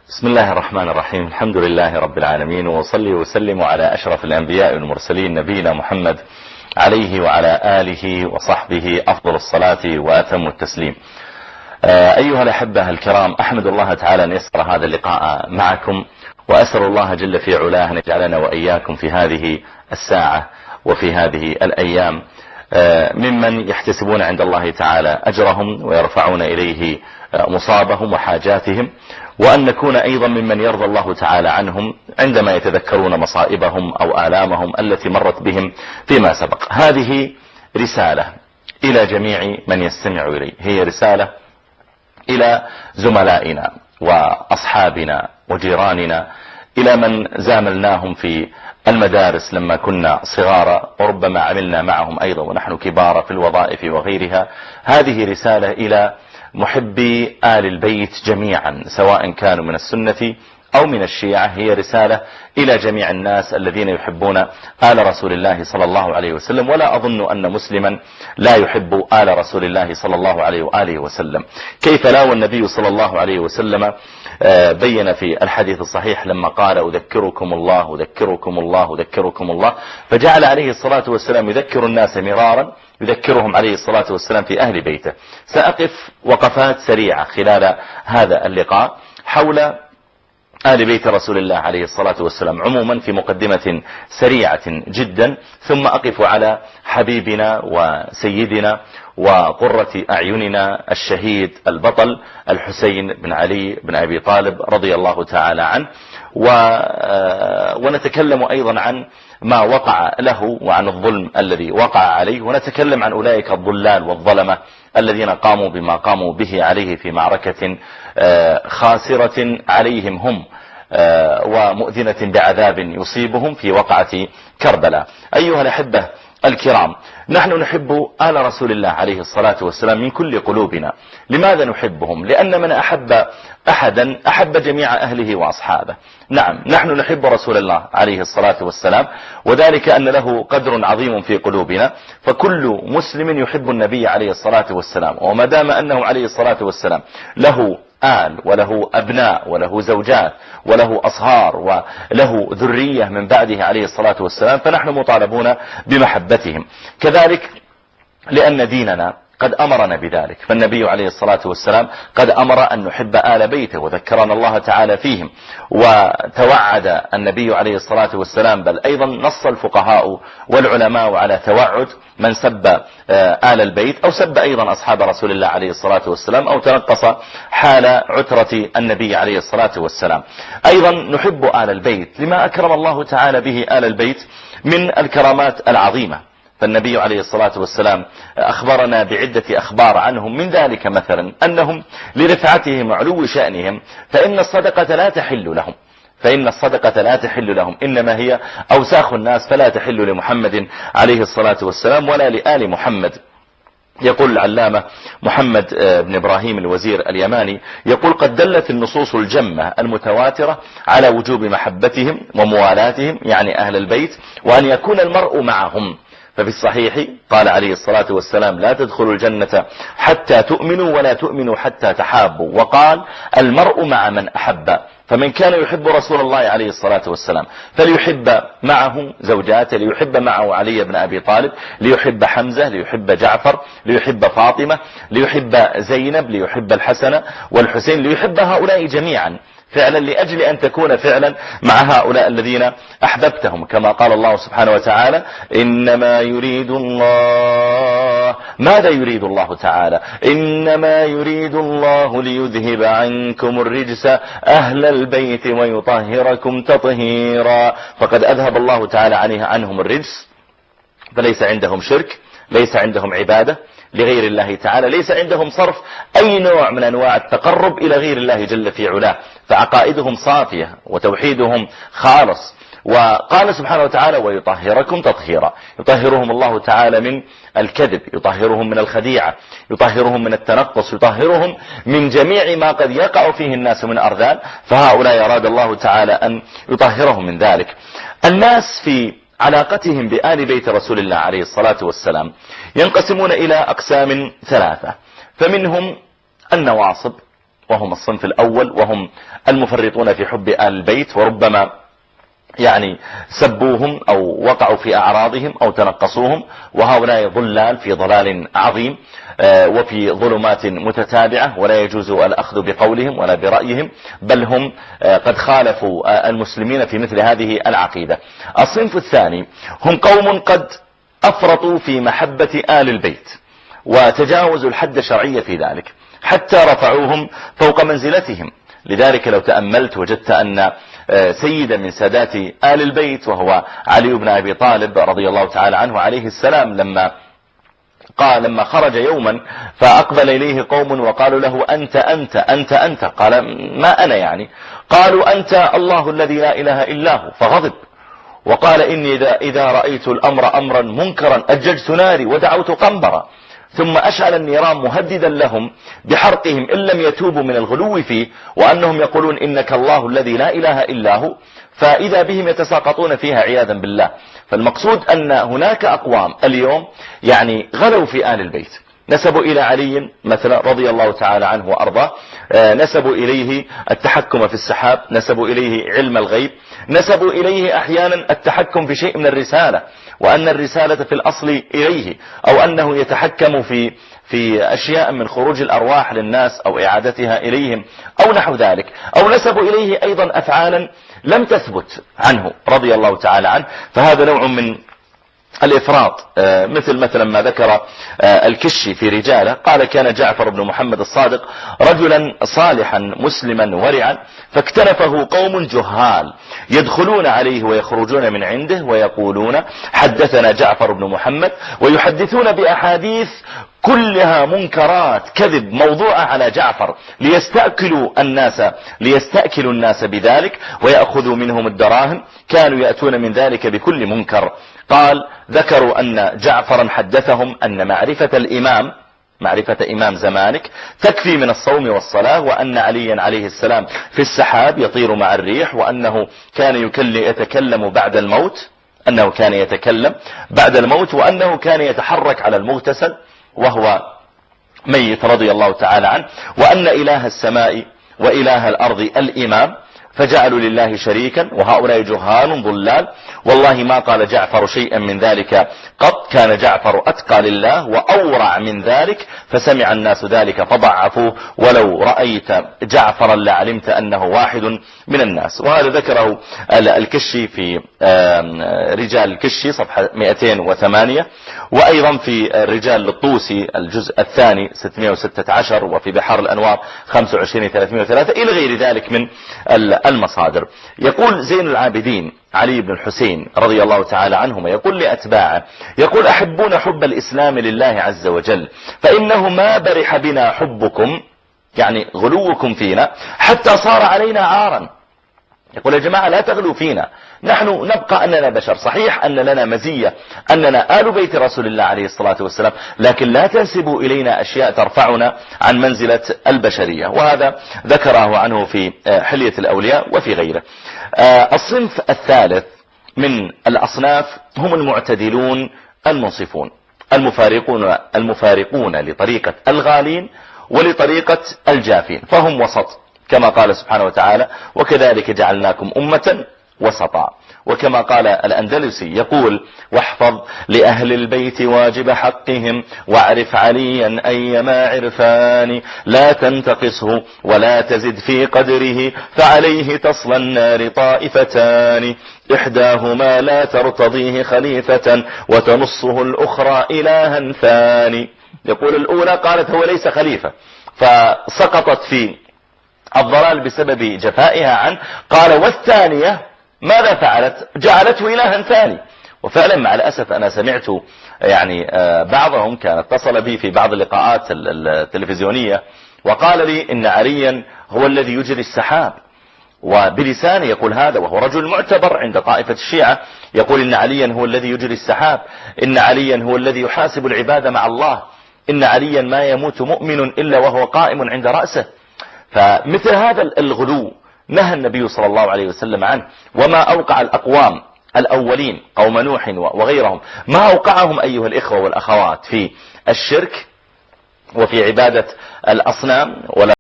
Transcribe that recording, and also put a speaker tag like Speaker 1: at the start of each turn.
Speaker 1: بسم الله الرحمن الرحيم. الحمد لله رب العالمين، وصلي وسلم على أشرف الأنبياء والمرسلين نبينا محمد عليه وعلى آله وصحبه أفضل الصلاة وأتم التسليم. أيها الأحبة الكرام، أحمد الله تعالى أن يسر هذا اللقاء معكم، وأسأل الله جل في علاه أن يجعلنا وإياكم في هذه الساعة وفي هذه الأيام ممن يحتسبون عند الله تعالى أجرهم ويرفعون إليه مصابهم وحاجاتهم، وأن نكون أيضا ممن يرضى الله تعالى عنهم عندما يتذكرون مصائبهم أو آلامهم التي مرت بهم فيما سبق. هذه رسالة إلى جميع من يستمع إليه، هي رسالة إلى زملائنا وأصحابنا وجيراننا، إلى من زاملناهم في المدارس لما كنا صغارا، وربما عملنا معهم أيضا ونحن كبار في الوظائف وغيرها. هذه رسالة إلى محبي آل البيت جميعا، سواء كانوا من السنة أو من الشيعة. هي رسالة إلى جميع الناس الذين يحبون آل رسول الله صلى الله عليه وسلم، ولا أظن أن مسلما لا يحب آل رسول الله صلى الله عليه وآله وسلم. كيف لا، والنبي صلى الله عليه وسلم بين في الحديث الصحيح لما قال أذكركم الله أذكركم الله أذكركم الله، فجعل عليه الصلاة والسلام يذكر الناس مرارا، يذكرهم عليه الصلاة والسلام في أهل بيته. سأقف وقفات سريعة خلال هذا اللقاء حول آل بيت رسول الله عليه الصلاة والسلام عموما في مقدمة سريعة جدا، ثم أقف على حبيبنا وسيدنا وقرة أعيننا الشهيد البطل الحسين بن علي بن أبي طالب رضي الله تعالى عنه، ونتكلم أيضا عن ما وقع له وعن الظلم الذي وقع عليه، ونتكلم عن أولئك الضلال والظلمة الذين قاموا بما قاموا به عليه في معركة خاسرة عليهم هم، ومؤذنة بعذاب يصيبهم في وقعة كربلاء. أيها الأحبة الكرام، نحن نحب آل رسول الله عليه الصلاة والسلام من كل قلوبنا. لماذا نحبهم؟ لأن من أحب أحدا أحب جميع أهله وأصحابه. نعم، نحن نحب رسول الله عليه الصلاة والسلام، وذلك أن له قدر عظيم في قلوبنا، فكل مسلم يحب النبي عليه الصلاة والسلام، وما دام أنه عليه الصلاة والسلام له آل وله أبناء وله زوجات وله أصهار وله ذرية من بعده عليه الصلاة والسلام، فنحن مطالبون بمحبتهم. كذلك لأن ديننا قد أمرنا بذلك، فالنبي عليه الصلاة والسلام قد أمر أن نحب آل بيته، وذكرنا الله تعالى فيهم، وتوعد النبي عليه الصلاة والسلام، بل أيضا نص الفقهاء والعلماء على توعد من سب آل البيت أو سب أيضا أصحاب رسول الله عليه الصلاة والسلام أو تنقص حال عترة النبي عليه الصلاة والسلام. أيضا نحب آل البيت لما أكرم الله تعالى به آل البيت من الكرامات العظيمة، فالنبي عليه الصلاة والسلام أخبرنا بعدة أخبار عنهم، من ذلك مثلا أنهم لرفعتهم وعلو شأنهم فإن الصدقة لا تحل لهم، فإن الصدقة لا تحل لهم، إنما هي أوساخ الناس فلا تحل لمحمد عليه الصلاة والسلام ولا لآل محمد. يقول العلامة محمد بن إبراهيم الوزير اليماني، يقول قد دلت النصوص الجمة المتواترة على وجوب محبتهم وموالاتهم، يعني أهل البيت، وأن يكون المرء معهم. ففي الصحيح قال عليه الصلاة والسلام لا تدخلوا الجنة حتى تؤمنوا ولا تؤمنوا حتى تحابوا، وقال المرء مع من أحب. فمن كان يحب رسول الله عليه الصلاة والسلام فليحب معه زوجاته، ليحب معه علي بن أبي طالب، ليحب حمزة، ليحب جعفر، ليحب فاطمة، ليحب زينب، ليحب الحسن والحسين، ليحب هؤلاء جميعا فعلا، لأجل أن تكون فعلا مع هؤلاء الذين أحببتهم، كما قال الله سبحانه وتعالى إنما يريد الله. ماذا يريد الله تعالى؟ إنما يريد الله ليذهب عنكم الرجس أهل البيت ويطهركم تطهيرا. فقد أذهب الله تعالى عنهم الرجس، فليس عندهم شرك، ليس عندهم عبادة لغير الله تعالى، ليس عندهم صرف أي نوع من أنواع التقرب إلى غير الله جل في علاه، فعقائدهم صافية وتوحيدهم خالص. وقال سبحانه وتعالى ويطهركم تطهيرا، يطهرهم الله تعالى من الكذب، يطهرهم من الخديعة، يطهرهم من التنقص، يطهرهم من جميع ما قد يقع فيه الناس من أرذال، فهؤلاء أراد الله تعالى أن يطهرهم من ذلك. الناس في علاقتهم بآل بيت رسول الله عليه الصلاة والسلام ينقسمون إلى أقسام ثلاثة، فمنهم النواصب وهم الصنف الأول، وهم المفرطون في حب آل البيت، وربما يعني سبوهم أو وقعوا في أعراضهم أو تنقصوهم، وهؤلاء ضلال في ضلال عظيم وفي ظلمات متتابعة، ولا يجوز الأخذ بقولهم ولا برأيهم، بل هم قد خالفوا المسلمين في مثل هذه العقيدة. الصنف الثاني هم قوم قد أفرطوا في محبة آل البيت وتجاوزوا الحد الشرعي في ذلك حتى رفعوهم فوق منزلتهم. لذلك لو تأملت وجدت أن سيدا من سادات آل البيت وهو علي بن أبي طالب رضي الله تعالى عنه عليه السلام، لما خرج يوما فأقبل إليه قوم وقالوا له أنت أنت أنت أنت، قال ما أنا يعني؟ قالوا أنت الله الذي لا إله إلا هو، فغضب وقال إني إذا رأيت الأمر أمرا منكرا أججت ناري ودعوت قنبرا، ثم أشعل النيران مهددا لهم بحرقهم إن لم يتوبوا من الغلو فيه، وأنهم يقولون إنك الله الذي لا إله إلا هو، فإذا بهم يتساقطون فيها عياذا بالله. فالمقصود أن هناك أقوام اليوم يعني غلوا في آل البيت، نسبوا إلى علي مثلا رضي الله تعالى عنه وأرضاه، نسبوا إليه التحكم في السحاب، نسبوا إليه علم الغيب، نسبوا إليه أحيانا التحكم في شيء من الرسالة، وأن الرسالة في الأصل إليه، أو أنه يتحكم في أشياء من خروج الأرواح للناس أو إعادتها إليهم أو نحو ذلك، أو نسبوا إليه أيضا أفعالا لم تثبت عنه رضي الله تعالى عنه. فهذا نوع من الإفراط، مثلا ما ذكر الكشي في رجاله، قال كان جعفر بن محمد الصادق رجلا صالحا مسلما ورعا، فاكتنفه قوم جهال يدخلون عليه ويخرجون من عنده ويقولون حدثنا جعفر بن محمد، ويحدثون بأحاديث كلها منكرات كذب موضوعة على جعفر ليستأكلوا الناس بذلك ويأخذوا منهم الدراهم، كانوا يأتون من ذلك بكل منكر. قال ذكروا أن جعفرا حدثهم أن معرفة إمام زمانك تكفي من الصوم والصلاة، وأن عليا عليه السلام في السحاب يطير مع الريح، وأنه كان يتكلم بعد الموت، وأنه كان يتحرك على المغتسل وهو ميت رضي الله تعالى عنه، وأن إله السماء وإله الأرض الإمام، فجعلوا لله شريكا، وهؤلاء جهال ضلال. والله ما قال جعفر شيئا من ذلك قط، كان جعفر أتقى لله وأورع من ذلك، فسمع الناس ذلك فضعفوه، ولو رأيت جعفرا لعلمت أنه واحد من الناس. وهذا ذكره الكشي في رجال الكشي صفحة 208، وأيضا في رجال الطوسي الجزء الثاني 616، وفي بحار الأنوار 25-303 إلى غير ذلك من المصادر. يقول زين العابدين علي بن الحسين رضي الله تعالى عنهما يقول لأتباعه، يقول أحبون حب الإسلام لله عز وجل، فإنه ما برح بنا حبكم، يعني غلوكم فينا، حتى صار علينا عارا. يقول يا جماعة لا تغلوا فينا، نحن نبقى أننا بشر، صحيح أن لنا مزية أننا آل بيت رسول الله عليه الصلاة والسلام، لكن لا تنسبوا إلينا أشياء ترفعنا عن منزلة البشرية. وهذا ذكره عنه في حلية الأولياء وفي غيره. الصنف الثالث من الأصناف هم المعتدلون المنصفون، المفارقون لطريقة الغالين ولطريقة الجافين، فهم وسط، كما قال سبحانه وتعالى وكذلك جعلناكم أمة وسطا. وكما قال الأندلسي يقول واحفظ لأهل البيت واجب حقهم، واعرف عليا أيما عرفان، لا تنتقصه ولا تزد في قدره، فعليه تصلى النار طائفتان، إحداهما لا ترتضيه خليفة، وتنصه الأخرى إلها ثاني. يقول الأولى قالت هو ليس خليفة فسقطت في الضلال بسبب جفائها عنه، قال والثانية ماذا فعلت؟ جعلته إلها ثاني. وفعلا مع الأسف أنا سمعت يعني بعضهم كان اتصل بي في بعض اللقاءات التلفزيونية وقال لي إن عليا هو الذي يجري السحاب، وبلسانه يقول هذا، وهو رجل معتبر عند طائفة الشيعة، يقول إن عليا هو الذي يجري السحاب، إن عليا هو الذي يحاسب العباد مع الله، إن عليا ما يموت مؤمن إلا وهو قائم عند رأسه. فمثل هذا الغلو نهى النبي صلى الله عليه وسلم عنه، وما أوقع الأقوام الأولين قوم نوح وغيرهم، ما أوقعهم أيها الإخوة والأخوات في الشرك وفي عبادة الأصنام. ولا